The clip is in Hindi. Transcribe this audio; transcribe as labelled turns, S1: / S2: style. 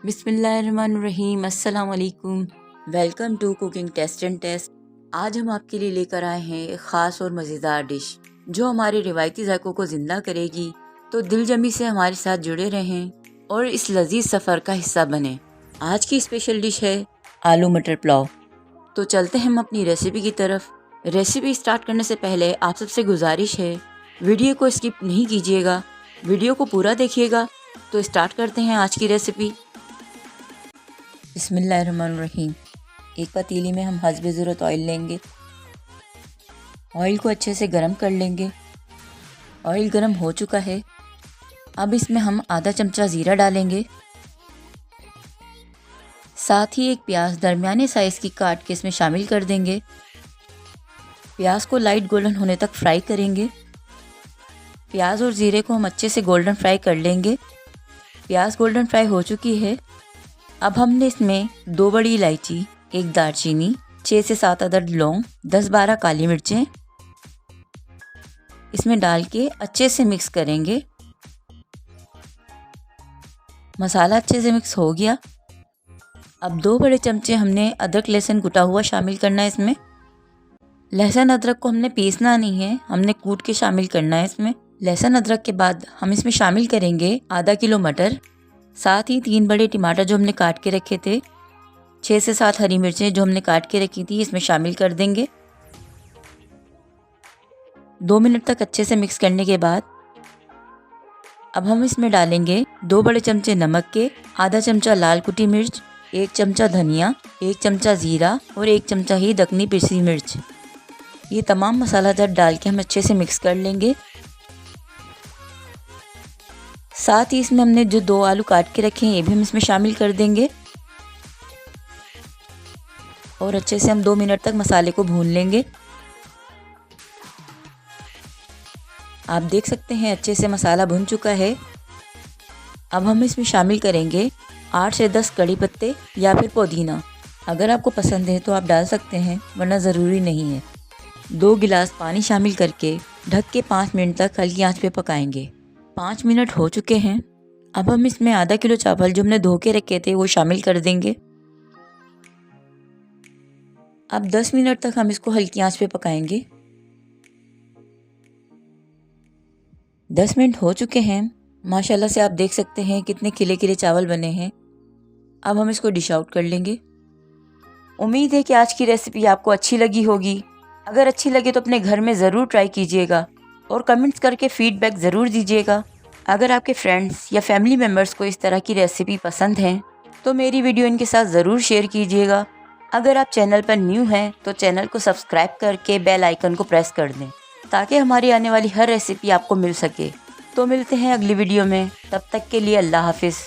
S1: बिस्मिल्लाहिर्रहमानिर्रहीम। अस्सलाम वालेकुम। Welcome to cooking taste and taste. आज हम आपके लिए लेकर आए हैं एक ख़ास और मज़ेदार डिश जो हमारे रिवायती ज़ायक़ों को ज़िंदा करेगी। तो दिल जमी से हमारे साथ जुड़े रहें और इस लजीज सफ़र का हिस्सा बने। आज की स्पेशल डिश है आलू मटर पुलाव। तो चलते हैं हम अपनी रेसिपी की तरफ। रेसिपी स्टार्ट करने से पहले आप सबसे गुजारिश है, वीडियो को स्किप नहीं कीजिएगा, वीडियो को पूरा देखिएगा। तो स्टार्ट करते हैं आज की रेसिपी। बिस्मिल्लाहिर्रहमानिर्रहीम। एक पतीली में हम हस्बे ज़रूरत ऑयल लेंगे। ऑयल को अच्छे से गर्म कर लेंगे। ऑयल गर्म हो चुका है। अब इसमें हम आधा चमचा ज़ीरा डालेंगे। साथ ही एक प्याज दरमियाने साइज़ की काट के इसमें शामिल कर देंगे। प्याज को लाइट गोल्डन होने तक फ्राई करेंगे। प्याज और ज़ीरे को हम अच्छे से गोल्डन फ्राई कर लेंगे। प्याज गोल्डन फ्राई हो चुकी है। अब हमने इसमें 2 बड़ी इलायची, 1 दालचीनी, 6 से 7 अदद लौंग, 10-12 काली मिर्चें इसमें डाल के अच्छे से मिक्स करेंगे। मसाला अच्छे से मिक्स हो गया। अब 2 बड़े चमचे हमने अदरक लहसुन कुटा हुआ शामिल करना है इसमें। लहसुन अदरक को हमने पीसना नहीं है, हमने कूट के शामिल करना है इसमें। लहसुन अदरक के बाद हम इसमें शामिल करेंगे आधा किलो मटर, साथ ही 3 बड़े टमाटर जो हमने काट के रखे थे, 6 से 7 हरी मिर्चें जो हमने काट के रखी थी इसमें शामिल कर देंगे। 2 मिनट तक अच्छे से मिक्स करने के बाद अब हम इसमें डालेंगे 2 बड़े चमचे नमक के, आधा चमचा लाल कुटी मिर्च, 1 चमचा धनिया, 1 चमचा ज़ीरा और 1 चमचा ही दक्कनी पिसी मिर्च। ये तमाम मसाला जब डाल के हम अच्छे से मिक्स कर लेंगे। साथ ही इसमें हमने जो 2 आलू काट के रखे हैं ये भी हम इसमें शामिल कर देंगे और अच्छे से हम 2 मिनट तक मसाले को भून लेंगे। आप देख सकते हैं अच्छे से मसाला भुन चुका है। अब हम इसमें शामिल करेंगे 8 से 10 कड़ी पत्ते या फिर पुदीना। अगर आपको पसंद है तो आप डाल सकते हैं, वरना ज़रूरी नहीं है। 2 गिलास पानी शामिल करके ढक के 5 मिनट तक हल्की आंच पे पकाएंगे। 5 मिनट हो चुके हैं। अब हम इसमें आधा किलो चावल जो हमने धो के रखे थे वो शामिल कर देंगे। अब 10 मिनट तक हम इसको हल्की आंच पे पकाएंगे। 10 मिनट हो चुके हैं। माशाल्लाह से आप देख सकते हैं कितने खिले खिले चावल बने हैं। अब हम इसको डिश आउट कर लेंगे। उम्मीद है कि आज की रेसिपी आपको अच्छी लगी होगी। अगर अच्छी लगे तो अपने घर में ज़रूर ट्राई कीजिएगा और कमेंट्स करके फीडबैक ज़रूर दीजिएगा। अगर आपके फ्रेंड्स या फैमिली मेम्बर्स को इस तरह की रेसिपी पसंद है तो मेरी वीडियो इनके साथ ज़रूर शेयर कीजिएगा। अगर आप चैनल पर न्यू हैं तो चैनल को सब्सक्राइब करके बेल आइकन को प्रेस कर दें ताकि हमारी आने वाली हर रेसिपी आपको मिल सके। तो मिलते हैं अगली वीडियो में, तब तक के लिए अल्लाह हाफिज़।